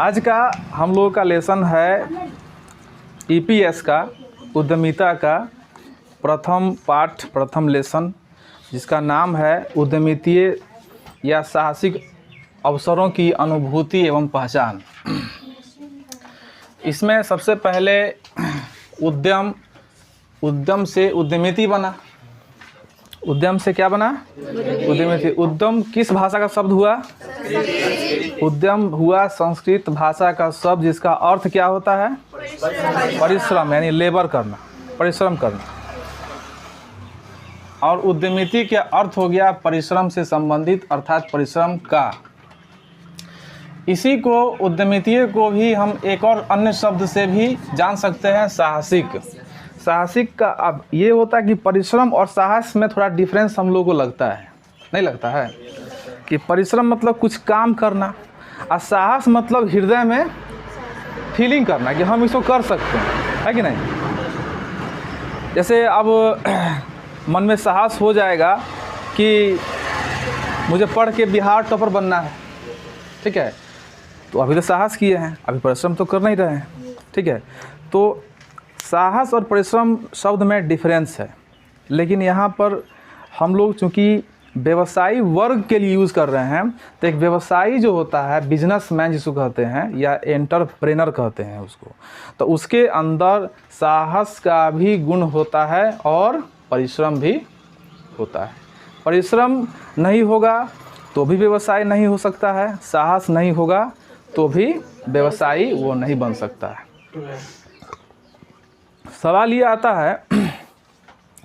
आज का हम लोगों का लेसन है ईपीएस का उद्यमिता का प्रथम पाठ, प्रथम लेसन, जिसका नाम है उद्यमितीय या साहसिक अवसरों की अनुभूति एवं पहचान। इसमें सबसे पहले उद्यम से उद्यमिती बना। उद्यम से क्या बना? उद्यमिती। उद्यम किस भाषा का शब्द हुआ? उद्यम हुआ संस्कृत भाषा का शब्द, जिसका अर्थ क्या होता है? परिश्रम, यानी लेबर करना, परिश्रम करना। और उद्यमिती का अर्थ हो गया परिश्रम से संबंधित, अर्थात परिश्रम का। इसी को उद्यमितीय को भी हम एक और अन्य शब्द से भी जान सकते हैं, साहसिक। साहसिक का अब ये होता है कि परिश्रम और साहस में थोड़ा डिफरेंस हम लोगों को लगता है, नहीं लगता है? कि परिश्रम मतलब कुछ काम करना और साहस मतलब हृदय में फीलिंग करना कि हम इसको कर सकते हैं, है कि नहीं? जैसे अब मन में साहस हो जाएगा कि मुझे पढ़ के बिहार टॉपर बनना है, ठीक है, तो अभी तो साहस किए हैं, अभी परिश्रम तो कर नहीं रहे हैं, ठीक है। तो साहस और परिश्रम शब्द में डिफरेंस है, लेकिन यहाँ पर हम लोग चूँकि व्यवसायी वर्ग के लिए यूज़ कर रहे हैं, तो एक व्यवसायी जो होता है, बिजनेसमैन जिसको कहते हैं या एंटरप्रेनर कहते हैं उसको, तो उसके अंदर साहस का भी गुण होता है और परिश्रम भी होता है। परिश्रम नहीं होगा तो भी व्यवसाय नहीं हो सकता है, साहस नहीं होगा तो भी व्यवसायी वो नहीं बन सकता है। सवाल ये आता है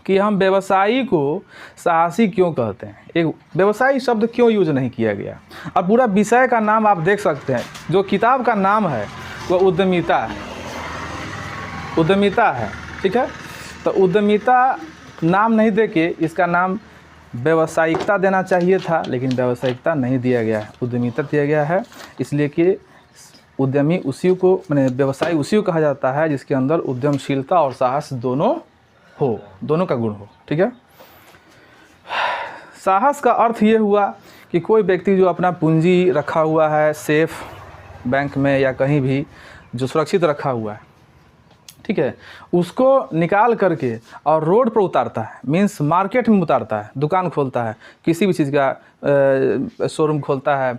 कि हम व्यवसायी को साहसी क्यों कहते हैं? एक व्यवसायी शब्द क्यों यूज नहीं किया गया? अब पूरा विषय का नाम आप देख सकते हैं, जो किताब का नाम है वो उद्यमिता है, उद्यमिता है, ठीक है। तो उद्यमिता नाम नहीं देके इसका नाम व्यावसायिकता देना चाहिए था, लेकिन व्यावसायिकता नहीं दिया गया है, उद्यमिता दिया गया है। इसलिए कि उद्यमी उसी को, माने व्यवसायी उसी को कहा जाता है जिसके अंदर उद्यमशीलता और साहस दोनों हो, दोनों का गुण हो, ठीक है। साहस का अर्थ ये हुआ कि कोई व्यक्ति जो अपना पूंजी रखा हुआ है सेफ बैंक में या कहीं भी, जो सुरक्षित रखा हुआ है, ठीक है, उसको निकाल करके और रोड पर उतारता है, मीन्स मार्केट में उतारता है, दुकान खोलता है, किसी भी चीज़ का शोरूम खोलता है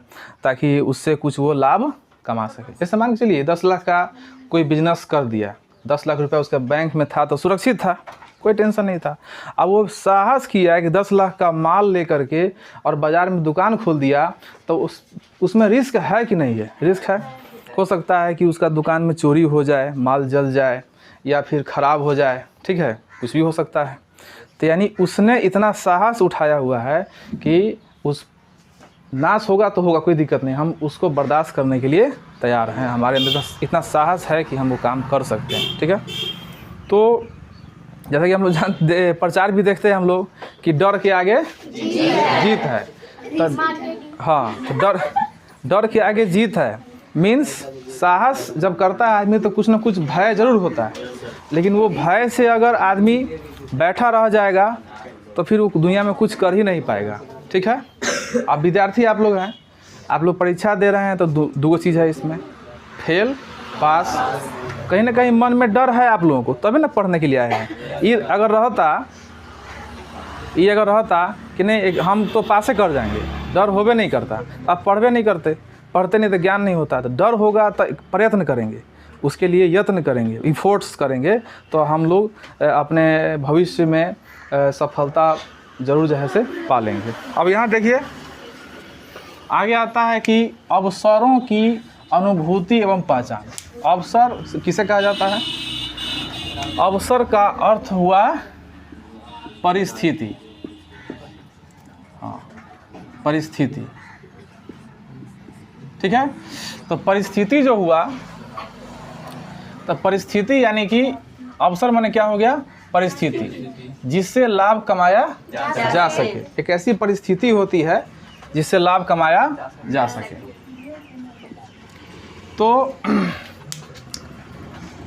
ताकि उससे कुछ वो लाभ कमा सके। जैसे मान के चलिए 10 लाख का कोई बिजनेस कर दिया, 10 लाख रुपया उसका बैंक में था तो सुरक्षित था, कोई टेंशन नहीं था। अब वो साहस किया कि 10 लाख का माल लेकर के और बाज़ार में दुकान खोल दिया, तो उसमें रिस्क है कि नहीं है? रिस्क है। हो सकता है कि उसका दुकान में चोरी हो जाए, माल जल जाए या फिर ख़राब हो जाए, ठीक है, कुछ भी हो सकता है। तो यानी उसने इतना साहस उठाया हुआ है कि उस नाश होगा तो होगा, कोई दिक्कत नहीं, हम उसको बर्दाश्त करने के लिए तैयार हैं, हमारे अंदर इतना साहस है कि हम वो काम कर सकते हैं, ठीक है। तो जैसा कि हम लोग प्रचार भी देखते हैं हम लोग कि डर के आगे जीत है, तो हाँ, तो डर के आगे जीत है, मीन्स साहस जब करता है आदमी तो कुछ ना कुछ भय ज़रूर होता है, लेकिन वो भय से अगर आदमी बैठा रह जाएगा तो फिर वो दुनिया में कुछ कर ही नहीं पाएगा, ठीक है। अब विद्यार्थी आप लोग हैं, आप लोग परीक्षा दे रहे हैं, तो दो चीज़ है इसमें, फेल, पास। कहीं ना कहीं मन में डर है आप लोगों को, तभी ना पढ़ने के लिए आए हैं। ये अगर रहता कि नहीं हम तो पासे कर जाएंगे, डर होबे नहीं करता, आप पढ़वे नहीं करते, पढ़ते नहीं तो ज्ञान नहीं होता। तो डर होगा तो प्रयत्न करेंगे, उसके लिए यत्न करेंगे, इफोर्ट्स करेंगे, तो हम लोग अपने भविष्य में सफलता ज़रूर जो है से पालेंगे। अब यहाँ देखिए आगे आता है कि अवसरों की अनुभूति एवं पहचान। अवसर किसे कहा जाता है? अवसर का अर्थ हुआ परिस्थिति, हाँ, परिस्थिति, ठीक है। तो परिस्थिति जो हुआ, तो परिस्थिति यानी कि अवसर माने क्या हो गया? परिस्थिति, जिससे लाभ कमाया जा सके। एक ऐसी परिस्थिति होती है जिससे लाभ कमाया जा सके। तो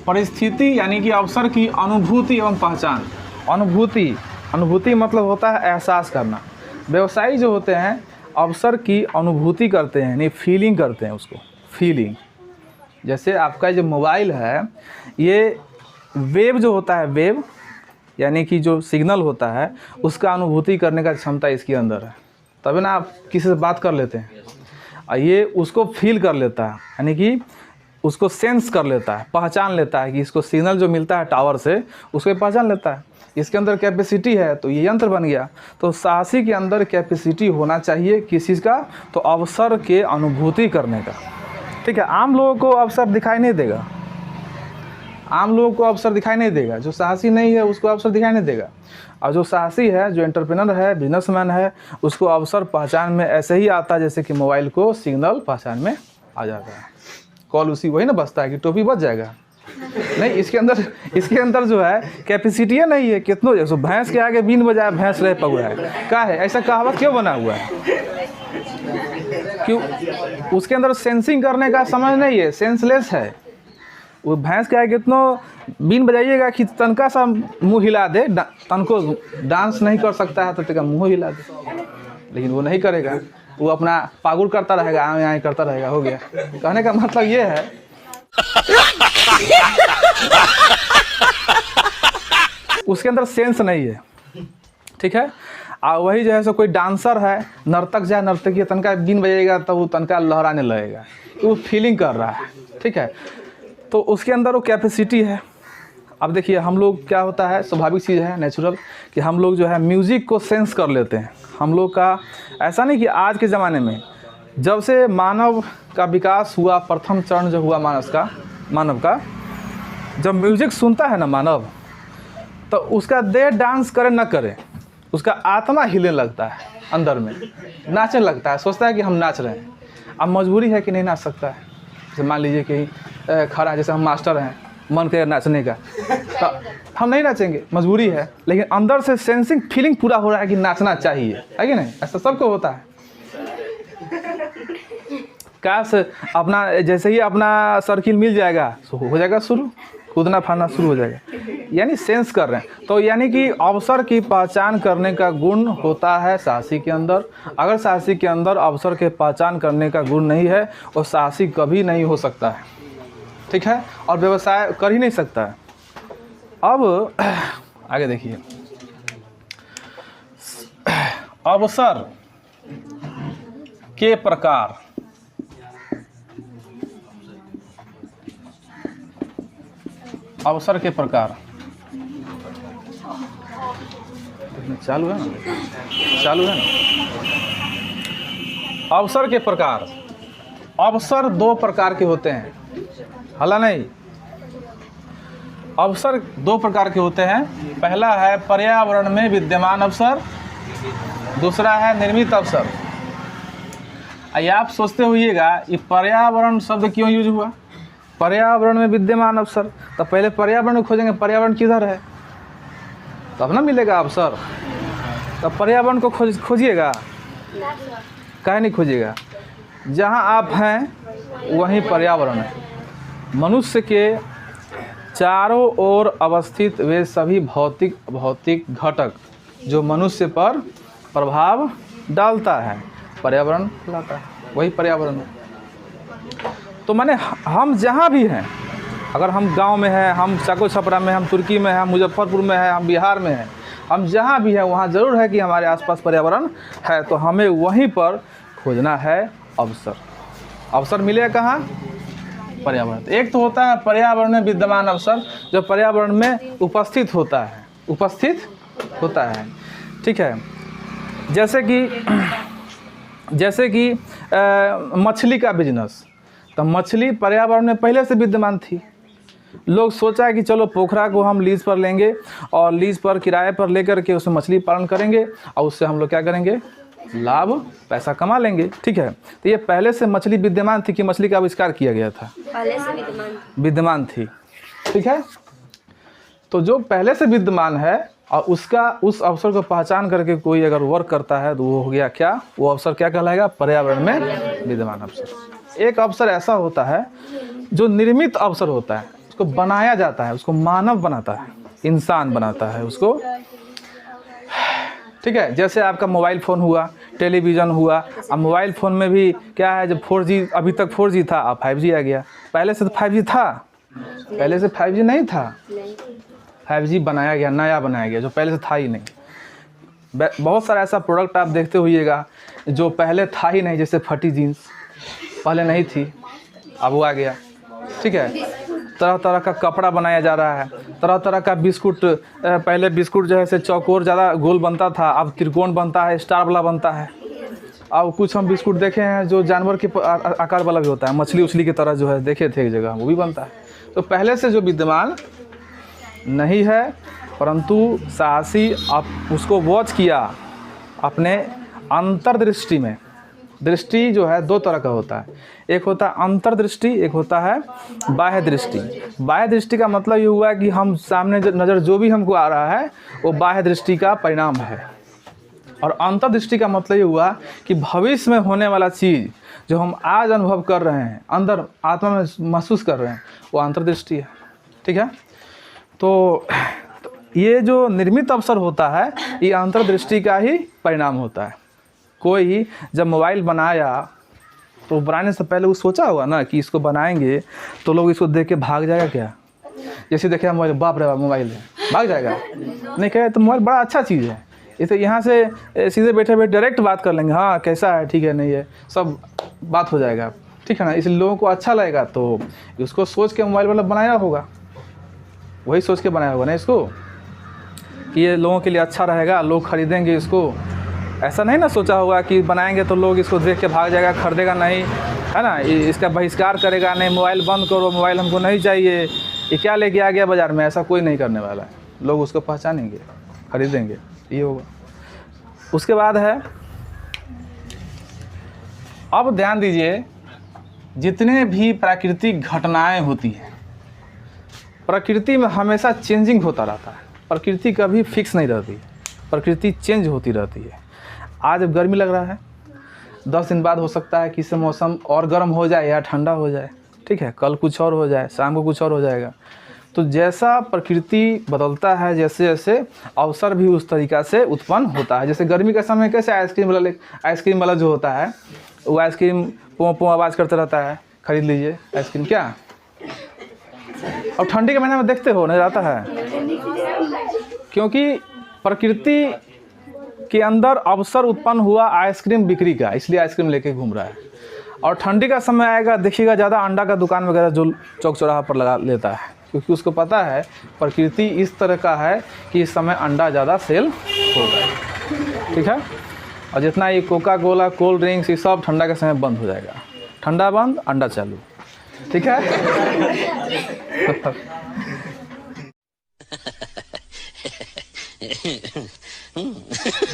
परिस्थिति यानी कि अवसर की अनुभूति एवं पहचान। अनुभूति मतलब होता है एहसास करना। व्यवसायी जो होते हैं अवसर की अनुभूति करते हैं, यानी फीलिंग करते हैं उसको, फीलिंग। जैसे आपका जो मोबाइल है, ये वेव जो होता है, वेव यानी कि जो सिग्नल होता है, उसका अनुभूति करने का क्षमता इसके अंदर है। तभी ना आप किसी से बात कर लेते हैं, और ये उसको फील कर लेता है, यानी कि उसको सेंस कर लेता है, पहचान लेता है कि इसको सिग्नल जो मिलता है टावर से, उसको पहचान लेता है। इसके अंदर कैपेसिटी है, तो ये यंत्र बन गया। तो साहसी के अंदर कैपेसिटी होना चाहिए किस चीज़ का? तो अवसर के अनुभूति करने का। ठीक है, आम लोगों को अवसर दिखाई नहीं देगा, आम लोगों को अवसर दिखाई नहीं देगा। जो साहसी नहीं है उसको अवसर दिखाई नहीं देगा, और जो साहसी है, जो एंटरप्रेन्योर है, बिजनेसमैन है, उसको अवसर पहचान में ऐसे ही आता है जैसे कि मोबाइल को सिग्नल पहचान में आ जाता है। कॉल उसी वही ना बचता है कि टोपी बच जाएगा, नहीं, इसके अंदर जो है कैपेसिटी नहीं है। कितनों जैसे भैंस के आगे बीन बजाया भैंस रह पा है, क्या है? ऐसा कहावत क्यों बना हुआ है? क्यों? उसके अंदर सेंसिंग करने का समझ नहीं है, सेंसलेस है। वो भैंस के आगे कितनों बीन बजाइएगा कि तनका सा मुंह हिला दे, तनको डांस नहीं कर सकता है तो तेरा मुंह हिला दे, लेकिन वो नहीं करेगा, वो अपना पागुर करता रहेगा, आए आए करता रहेगा। हो गया। कहने का मतलब ये है उसके अंदर सेंस नहीं है। ठीक है, और वही जो है सो कोई डांसर है, नर्तक जाए, नर्तकी तनका बीन बजाएगा तो वो तनका लहराने लगेगा, वो फीलिंग कर रहा है। ठीक है, तो उसके अंदर वो कैपेसिटी है। अब देखिए हम लोग क्या होता है, स्वाभाविक चीज़ है, नेचुरल, कि हम लोग जो है म्यूज़िक को सेंस कर लेते हैं। हम लोग का ऐसा नहीं कि आज के ज़माने में, जब से मानव का विकास हुआ, प्रथम चरण जो हुआ मानव का, जब म्यूज़िक सुनता है ना मानव, तो उसका देह डांस करे न करे, उसका आत्मा हिलने लगता है, अंदर में नाचने लगता है, सोचता है कि हम नाच रहे हैं। अब मजबूरी है कि नहीं नाच सकता है। जैसे मान लीजिए कि खड़ा, जैसे हम मास्टर हैं, मन करे नाचने का, तो हम नहीं नाचेंगे, मजबूरी है, लेकिन अंदर से सेंसिंग फीलिंग पूरा हो रहा है कि नाचना चाहिए, है कि नहीं? ऐसा सबको होता है। काश अपना जैसे ही अपना सर्किल मिल जाएगा, हो जाएगा शुरू, कूदना फाड़ना शुरू हो जाएगा, यानी सेंस कर रहे हैं। तो यानी कि अवसर की पहचान करने का गुण होता है साहसी के अंदर। अगर साहसी के अंदर अवसर के पहचान करने का गुण नहीं है, वो साहसी कभी नहीं हो सकता है। ठीक है, और व्यवसाय कर ही नहीं सकता है। अब आगे देखिए, अवसर के प्रकार। अवसर के प्रकार चालू है ना, चालू है ना। अवसर के प्रकार, अवसर दो प्रकार के होते हैं, हला नहीं। अवसर दो प्रकार के होते हैं। पहला है पर्यावरण में विद्यमान अवसर, दूसरा है निर्मित अवसर। आइए आप सोचते होइएगा ये पर्यावरण शब्द क्यों यूज हुआ? पर्यावरण में विद्यमान अवसर, तो पहले पर्यावरण को खोजेंगे, पर्यावरण किधर है तब ना मिलेगा अवसर। तब पर्यावरण को खोजिएगा, काहे नहीं खोजिएगा? जहाँ आप हैं वहीं पर्यावरण है। मनुष्य के चारों ओर अवस्थित वे सभी भौतिक घटक जो मनुष्य पर प्रभाव डालता है, पर्यावरण लाता है, वही पर्यावरण है। तो माने हम जहाँ भी हैं, अगर हम गांव में हैं, हम चाको छपरा में, हम तुर्की में हैं, हम मुजफ्फरपुर में हैं, हम बिहार में हैं, हम जहाँ भी हैं वहाँ ज़रूर है कि हमारे आसपास पर्यावरण है। तो हमें वहीं पर खोजना है अवसर। अवसर मिलेगा कहाँ? पर्यावरण। एक तो होता है पर्यावरण में विद्यमान अवसर, जो पर्यावरण में उपस्थित होता है। ठीक है, जैसे कि मछली का बिजनेस, तो मछली पर्यावरण में पहले से विद्यमान थी। लोग सोचा कि चलो पोखरा को हम लीज पर लेंगे और लीज पर किराए पर लेकर के उसमें मछली पालन करेंगे और उससे हम लोग क्या करेंगे, लाभ पैसा कमा लेंगे। ठीक है, तो ये पहले से मछली विद्यमान थी कि मछली का आविष्कार किया गया था? पहले से विद्यमान थी। ठीक है, तो जो पहले से विद्यमान है और उसका उस अवसर को पहचान करके कोई अगर वर्क करता है तो वो हो गया क्या? वो अवसर क्या कहलाएगा? पर्यावरण में विद्यमान अवसर। एक अवसर ऐसा होता है जो निर्मित अवसर होता है, उसको बनाया जाता है, उसको मानव बनाता है, इंसान बनाता है उसको। ठीक है। जैसे आपका मोबाइल फ़ोन हुआ, टेलीविज़न हुआ। अब मोबाइल फ़ोन में भी क्या है, जब 4G, अभी तक 4G था, अब 5G आ गया। पहले से तो 5G था, पहले से 5G नहीं था, 5G बनाया गया, नया बनाया गया, जो पहले से था ही नहीं। बहुत सारा ऐसा प्रोडक्ट आप देखते होइएगा जो पहले था ही नहीं, जैसे फटी जीन्स पहले नहीं थी, अब वो आ गया। ठीक है। तरह तरह का कपड़ा बनाया जा रहा है, तरह तरह का बिस्कुट। पहले बिस्कुट जो है से चौकोर ज़्यादा गोल बनता था, अब त्रिकोण बनता है, स्टार वाला बनता है। अब कुछ हम बिस्कुट देखे हैं जो जानवर के आकार वाला भी होता है, मछली उछली की तरह जो है देखे थे एक जगह, वो भी बनता है। तो पहले से जो विद्यमान नहीं है, परंतु साहसी आप उसको वॉच किया अपने अंतर्दृष्टि में। दृष्टि जो है दो तरह का होता है, एक होता है अंतर्दृष्टि, एक होता है बाह्य दृष्टि। बाह्य दृष्टि का मतलब ये हुआ कि हम सामने नज़र जो भी हमको आ रहा है वो बाह्य दृष्टि का परिणाम है। और अंतर्दृष्टि का मतलब ये हुआ कि भविष्य में होने वाला चीज़ जो हम आज अनुभव कर रहे हैं, अंदर आत्मा में महसूस कर रहे हैं, वो अंतर्दृष्टि है। ठीक है। तो ये जो निर्मित अवसर होता है, ये अंतर्दृष्टि का ही परिणाम होता है। कोई जब मोबाइल बनाया तो बनाने से पहले वो सोचा होगा ना कि इसको बनाएंगे तो लोग इसको देख के भाग जाएगा क्या। जैसे देखे मोबाइल, बाप रे बाप मोबाइल है, भाग जाएगा नहीं। कहे तो मोबाइल बड़ा अच्छा चीज़ है, इसे यहाँ से सीधे बैठे बैठे डायरेक्ट बात कर लेंगे, हाँ कैसा है, ठीक है, नहीं है, सब बात हो जाएगा। ठीक है ना। इसलिए लोगों को अच्छा लगेगा तो उसको सोच के मोबाइल वाला बनाया होगा, वही सोच के बनाया होगा ना इसको कि ये लोगों के लिए अच्छा रहेगा, लोग खरीदेंगे इसको। ऐसा नहीं ना सोचा होगा कि बनाएंगे तो लोग इसको देख के भाग जाएगा, खरीदेगा नहीं, है ना, इसका बहिष्कार करेगा, नहीं मोबाइल बंद करो, मोबाइल हमको नहीं चाहिए, ये क्या लेके आ गया बाज़ार में। ऐसा कोई नहीं करने वाला है, लोग उसको पहचानेंगे, खरीदेंगे, ये होगा। उसके बाद है, अब ध्यान दीजिए, जितने भी प्राकृतिक घटनाएं होती हैं, प्रकृति में हमेशा चेंजिंग होता रहता है। प्रकृति कभी फिक्स नहीं रहती, प्रकृति चेंज होती रहती है। आज अब गर्मी लग रहा है, 10 दिन बाद हो सकता है कि इससे मौसम और गर्म हो जाए या ठंडा हो जाए। ठीक है। कल कुछ और हो जाए, शाम को कुछ और हो जाएगा। तो जैसा प्रकृति बदलता है, जैसे जैसे अवसर भी उस तरीक़ा से उत्पन्न होता है। जैसे गर्मी का समय कैसे आइसक्रीम वाला जो होता है, वो आइसक्रीम पों पों आवाज़ करता रहता है, खरीद लीजिए आइसक्रीम, क्या। और ठंडी के महीने में देखते हो नजर आता है, क्योंकि प्रकृति के अंदर अवसर उत्पन्न हुआ आइसक्रीम बिक्री का, इसलिए आइसक्रीम लेके घूम रहा है। और ठंडी का समय आएगा, देखिएगा ज़्यादा अंडा का दुकान वगैरह जो चौक चौराहा पर लगा लेता है, क्योंकि उसको पता है प्रकृति इस तरह का है कि इस समय अंडा ज़्यादा सेल होगा। ठीक है। और जितना ये कोका कोला, कोल्ड ड्रिंक्स, ये सब ठंडा के समय बंद हो जाएगा। ठंडा बंद, अंडा चालू। ठीक है।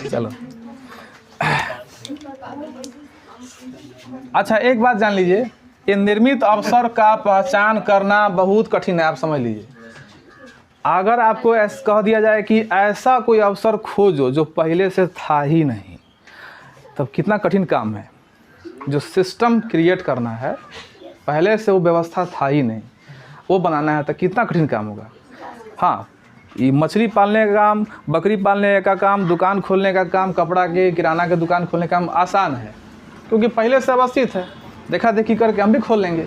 चलो, अच्छा एक बात जान लीजिए, ये निर्मित अवसर का पहचान करना बहुत कठिन है। आप समझ लीजिए, अगर आपको ऐसा कह दिया जाए कि ऐसा कोई अवसर खोजो जो पहले से था ही नहीं, तब कितना कठिन काम है। जो सिस्टम क्रिएट करना है, पहले से वो व्यवस्था था ही नहीं, वो बनाना है, तो कितना कठिन काम होगा। हाँ, ये मछली पालने का काम, बकरी पालने का काम, दुकान खोलने का काम, कपड़ा के किराना के दुकान खोलने का काम आसान है, क्योंकि पहले से अवस्थित है। देखा देखी करके हम भी खोल लेंगे,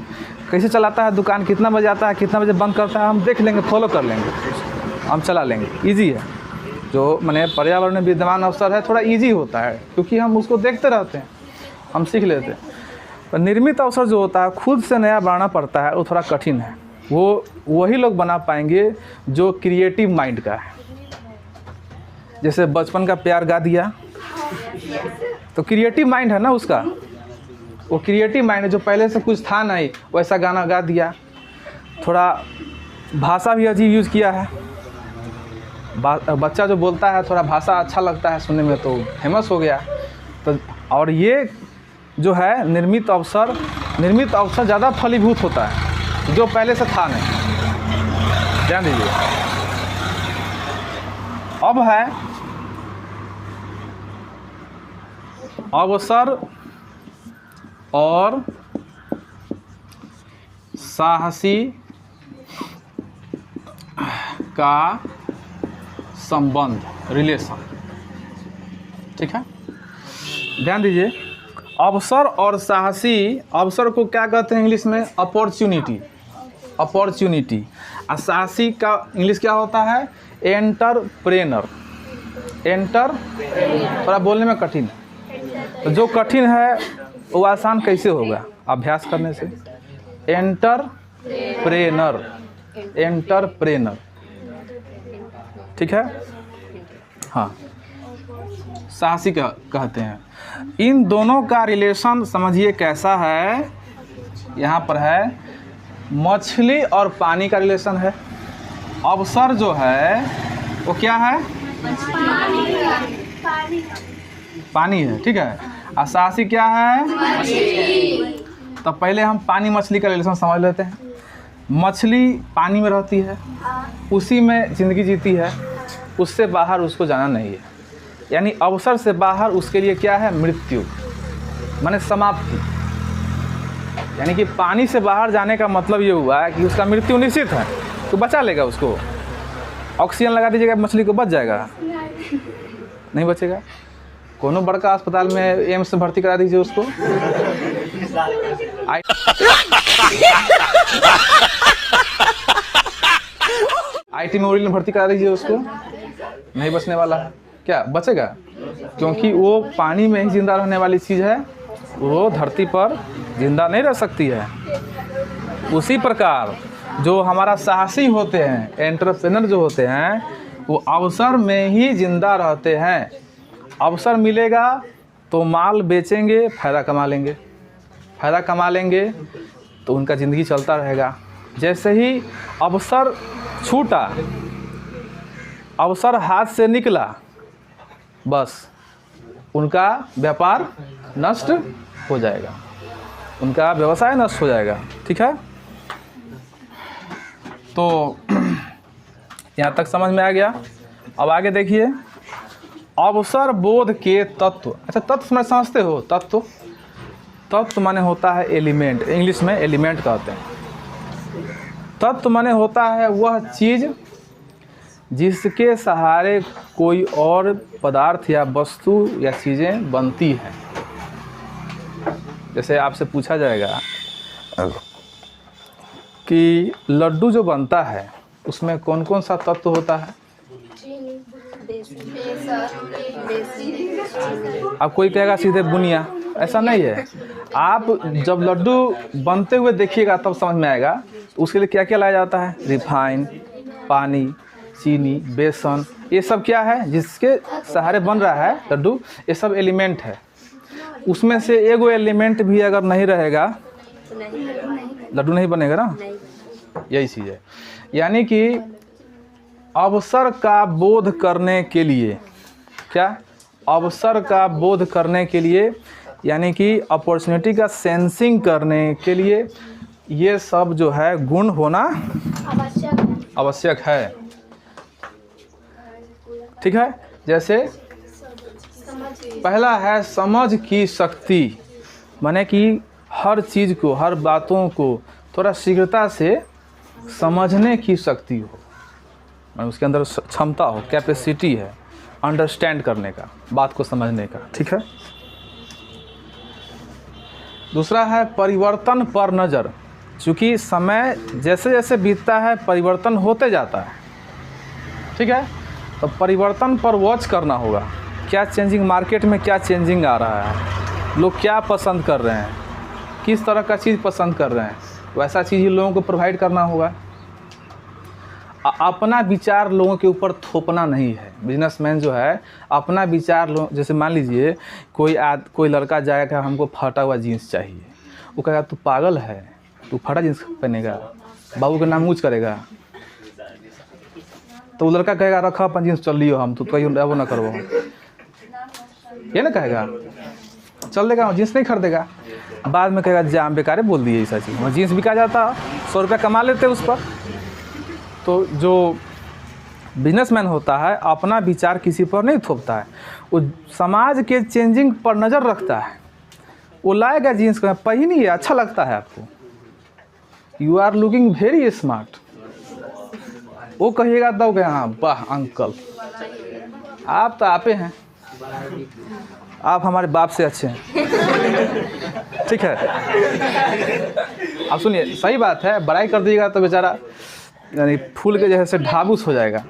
कैसे चलाता है दुकान, कितना बजे आता है, कितना बजे बंद करता है, हम देख लेंगे, फॉलो कर लेंगे, हम चला लेंगे। ईजी है। जो मैंने पर्यावरण में विद्यमान अवसर है, थोड़ा ईजी होता है, क्योंकि हम उसको देखते रहते हैं, हम सीख लेते हैं। पर निर्मित अवसर जो होता है, खुद से नया बनाना पड़ता है, वो थोड़ा कठिन है। वो वही लोग बना पाएंगे जो क्रिएटिव माइंड का है। जैसे बचपन का प्यार गा दिया, तो क्रिएटिव माइंड है ना उसका, वो क्रिएटिव माइंड है, जो पहले से कुछ था नहीं वैसा गाना गा दिया। थोड़ा भाषा भी अजीब यूज़ किया है, बच्चा जो बोलता है थोड़ा भाषा अच्छा लगता है सुनने में, तो फेमस हो गया। तो और ये जो है निर्मित अवसर ज़्यादा फलीभूत होता है जो पहले से था नहीं। ध्यान दीजिए। अब है अवसर और साहसी का संबंध, रिलेशन। ठीक है, ध्यान दीजिए। अवसर और साहसी, अवसर को क्या कहते हैं इंग्लिश में? Opportunity, opportunity. और साहसी का इंग्लिश क्या होता है? एंटरप्रेनर। एंटर, थोड़ा बोलने में कठिन है, तो जो कठिन है वो आसान कैसे होगा? अभ्यास करने से। एंटरप्रेनर, एंटरप्रेनर, ठीक है। हाँ, साहसी कहते हैं। इन दोनों का रिलेशन समझिए कैसा है, यहाँ पर है मछली और पानी का रिलेशन है। अवसर जो है वो क्या है? पानी है, ठीक है। और साहसी क्या है? तो पहले हम पानी मछली का रिलेशन समझ लेते हैं। मछली पानी में रहती है, उसी में ज़िंदगी जीती है, उससे बाहर उसको जाना नहीं है। यानी अवसर से बाहर उसके लिए क्या है? मृत्यु, माने समाप्ति। यानी कि पानी से बाहर जाने का मतलब ये हुआ है कि उसका मृत्यु निश्चित है, तो बचा लेगा उसको। ऑक्सीजन लगा दीजिएगा मछली को, बच जाएगा? नहीं बचेगा। कोनो बड़का अस्पताल में एम्स में भर्ती करा दीजिए उसको, आईटी में में भर्ती करा दीजिए उसको, नहीं बचने वाला है। क्या बचेगा? क्योंकि वो पानी में ही जिंदा रहने वाली चीज़ है, वो धरती पर जिंदा नहीं रह सकती है। उसी प्रकार जो हमारा साहसी होते हैं, एंटरप्रेनर जो होते हैं, वो अवसर में ही जिंदा रहते हैं। अवसर मिलेगा तो माल बेचेंगे, फ़ायदा कमा लेंगे, फ़ायदा कमा लेंगे तो उनका ज़िंदगी चलता रहेगा। जैसे ही अवसर छूटा, अवसर हाथ से निकला, बस उनका व्यापार नष्ट हो जाएगा, उनका व्यवसाय नष्ट हो जाएगा, ठीक है। तो यहाँ तक समझ में आ गया। अब आगे देखिए, अवसर बोध के तत्व। अच्छा, तत्व समझते हो? तत्व, तत्व माने होता है एलिमेंट, इंग्लिश में एलिमेंट कहते हैं। तत्व माने होता है वह चीज़ जिसके सहारे कोई और पदार्थ या वस्तु या चीज़ें बनती हैं। जैसे आपसे पूछा जाएगा कि लड्डू जो बनता है उसमें कौन कौन सा तत्व होता है? अब कोई कहेगा सीधे बुनिया, ऐसा नहीं है। आप जब लड्डू बनते हुए देखिएगा तब समझ में आएगा उसके लिए क्या क्या लाया जाता है। रिफाइन, पानी, चीनी, बेसन, ये सब क्या है जिसके सहारे बन रहा है लड्डू, ये सब एलिमेंट है। उसमें से एगो एलिमेंट भी अगर नहीं रहेगा लड्डू नहीं बनेगा ना, यही चीज़ है। यानी कि अवसर का बोध करने के लिए, क्या अवसर का बोध करने के लिए, यानी कि अपॉर्चुनिटी का सेंसिंग करने के लिए ये सब जो है गुण होना आवश्यक है, ठीक है। जैसे पहला है समझ की शक्ति, माने कि हर चीज़ को, हर बातों को थोड़ा शीघ्रता से समझने की शक्ति हो, माने उसके अंदर क्षमता हो, कैपेसिटी है अंडरस्टैंड करने का, बात को समझने का, ठीक है। दूसरा है परिवर्तन पर नज़र, क्योंकि समय जैसे जैसे बीतता है परिवर्तन होते जाता है, ठीक है। तो परिवर्तन पर वॉच करना होगा, क्या चेंजिंग मार्केट में, क्या चेंजिंग आ रहा है, लोग क्या पसंद कर रहे हैं, किस तरह का चीज़ पसंद कर रहे हैं, वैसा चीज़ ही लोगों को प्रोवाइड करना होगा। अपना विचार लोगों के ऊपर थोपना नहीं है। बिजनेसमैन जो है अपना विचार जैसे मान लीजिए कोई लड़का जाएगा हमको फटा हुआ जीन्स चाहिए, वो कहेगा तू पागल है, तू फटा जीन्स पहनेगा, बाबू का नाम ऊँच करेगा, तो वो लड़का कहेगा रखा अपन जीन्स चल लियो, हम तो कहीं वो ना करवो, ये ना कहेगा, चल देगा, जीन्स नहीं खरीदेगा। बाद में कहेगा जाम बेकार बोल दिए ऐसा चीज़, और जीन्स बिका जाता, 100 रुपया कमा लेते उस पर। तो जो बिजनेसमैन होता है अपना विचार किसी पर नहीं थोपता है, वो समाज के चेंजिंग पर नज़र रखता है। वो लाएगा जीन्स को, पहनिए, अच्छा लगता है आपको, you are looking very smart, वो कहिएगा तब हाँ वाह अंकल आप तो आपे हैं, आप हमारे बाप से अच्छे हैं। ठीक है, आप सुनिए, सही बात है, बड़ाई कर दीजिएगा तो बेचारा यानी फूल के जैसे ढाबूस हो जाएगा।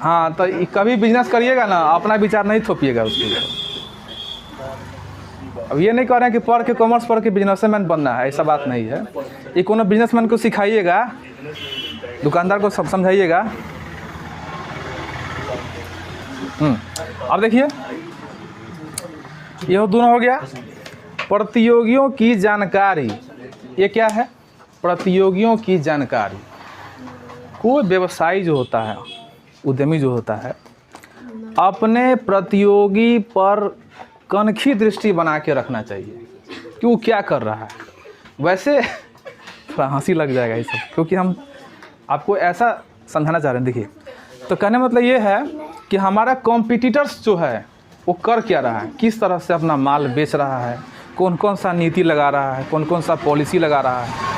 हाँ, तो कभी बिजनेस करिएगा ना, अपना विचार नहीं थोपिएगा उसके ऊपर। अब ये नहीं कह रहे हैं कि पढ़ के, कॉमर्स पढ़ के बिजनेसमैन बनना है, ऐसा बात नहीं है। ये कोनो बिजनेसमैन को सिखाइएगा, दुकानदार को सब समझाइएगा। अब देखिए, ये दोनों हो गया। प्रतियोगियों की जानकारी, ये क्या है? प्रतियोगियों की जानकारी। कोई व्यवसायी जो होता है, उद्यमी जो होता है, अपने प्रतियोगी पर कनखी दृष्टि बना के रखना चाहिए कि वो क्या कर रहा है। वैसे थोड़ा हंसी लग जाएगा ये सब, क्योंकि हम आपको ऐसा समझाना चाह रहे हैं। देखिए, तो कहने मतलब ये है कि हमारा कॉम्पिटिटर्स जो है वो कर क्या रहा है, किस तरह से अपना माल बेच रहा है, कौन कौन सा नीति लगा रहा है, कौन कौन सा पॉलिसी लगा रहा है,